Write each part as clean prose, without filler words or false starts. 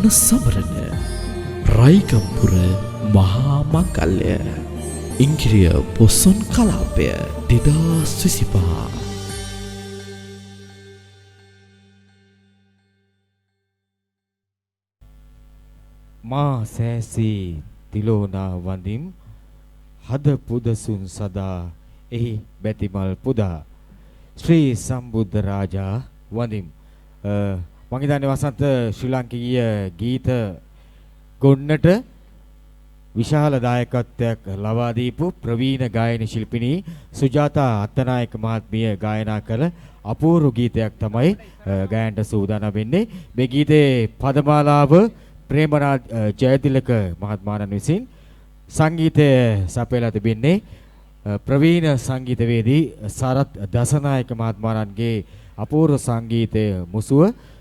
වර්ණ සමරන රයිගම්පුර මහා මංගල්‍ය ඉංග්‍රීය පොසොන් කලාපය 2025 මා සෑසී තිලෝනා වඳිම් හද පුදසුන් සදා එහි බැතිමල් පුදා ශ්‍රී සම්බුද්ධ රාජා වඳිම්. මම හිතන්නේ වසන්ත ශ්‍රී ලාංකිකීය ගීත ගොන්නට විශාල දායකත්වයක් ලබා දීපු ප්‍රවීණ ගායන ශිල්පිනී සුජාතා අත්තනායක මහත්මිය ගායනා කළ අපූර්ව ගීතයක් තමයි ගායනට සූදානම් වෙන්නේ. මේ ගීතේ පදමාලාව ප්‍රේමනාත් ජයතිලක මහත්මයාණන් විසින් සංගීතය සපයලා තිබෙන්නේ ප්‍රවීණ සංගීතවේදී සරත් දසනායක මහත්මයාණන්ගේ අපූර්ව සංගීතය මුසුව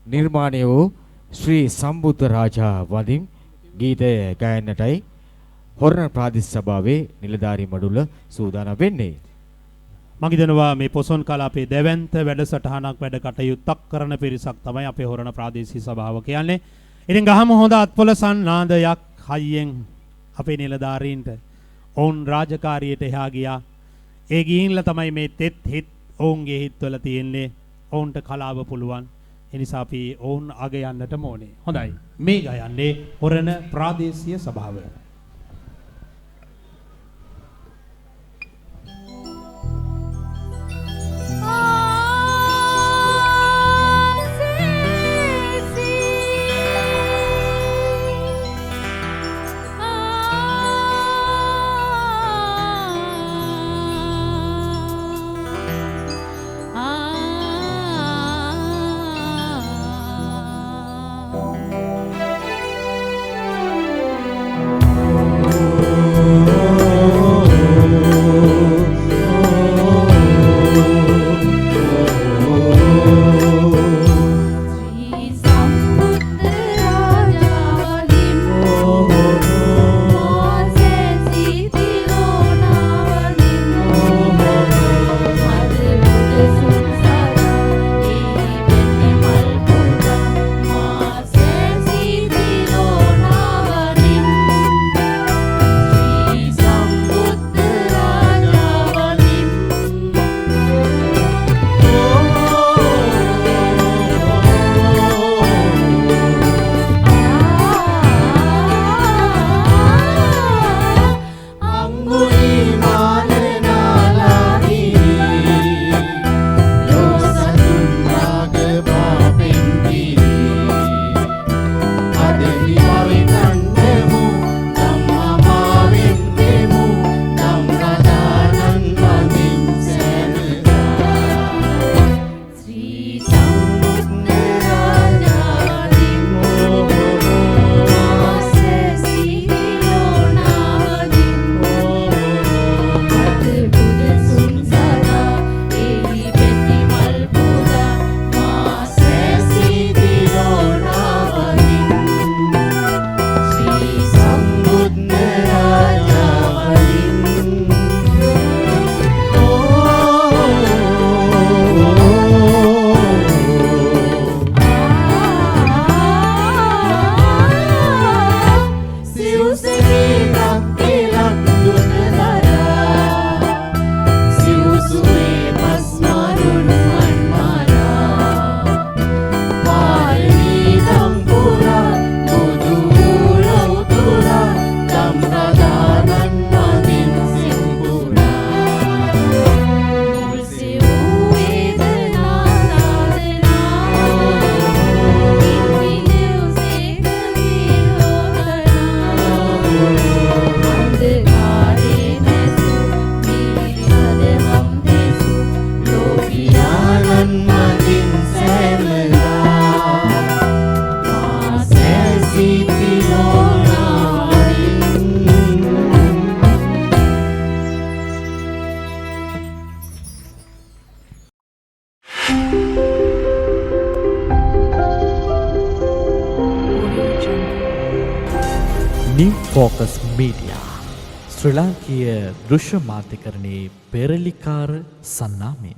නිර්මාණය වූ ශ්‍රී සම්බුද්ධ රාජා වඳිම් ගීතය ගායනටයි හොරණ ප්‍රාදේශ සභාවේ නිලධාරී මඩුල සූදානම් වෙන්නේ. මම හිතනවා මේ පොසොන් කලාපේ දැවැන්ත වැඩසටහනක් වැඩ කටයුත්තක් කරන පිරිසක් තමයි අපේ හොරණ ප්‍රාදේශීය සභාව කියන්නේ. ඉතින් ගහම හොඳ අත්පොළ සන්නාදයක් හයියෙන් අපේ නිලධාරීන්ට ඔවුන් රාජකාරියට එහා ගියා. ඒ ගිහින්ලා තමයි මේ තෙත් හිත් ඔවුන්ගේ හිත්වල තියෙන්නේ. ඔවුන්ට කලාව පුළුවන්. ඒ නිසා අපි ඔවුන් අග යන්නට ඕනේ. හොඳයි. මේ ගයන්නේ හොරණ ප්‍රාදේශීය සභාව. New Focus Media ශ්‍රී ලාංකීය දෘශ්‍ය මාධ්‍යකරණයේ පෙරලිකාර සන්නාමය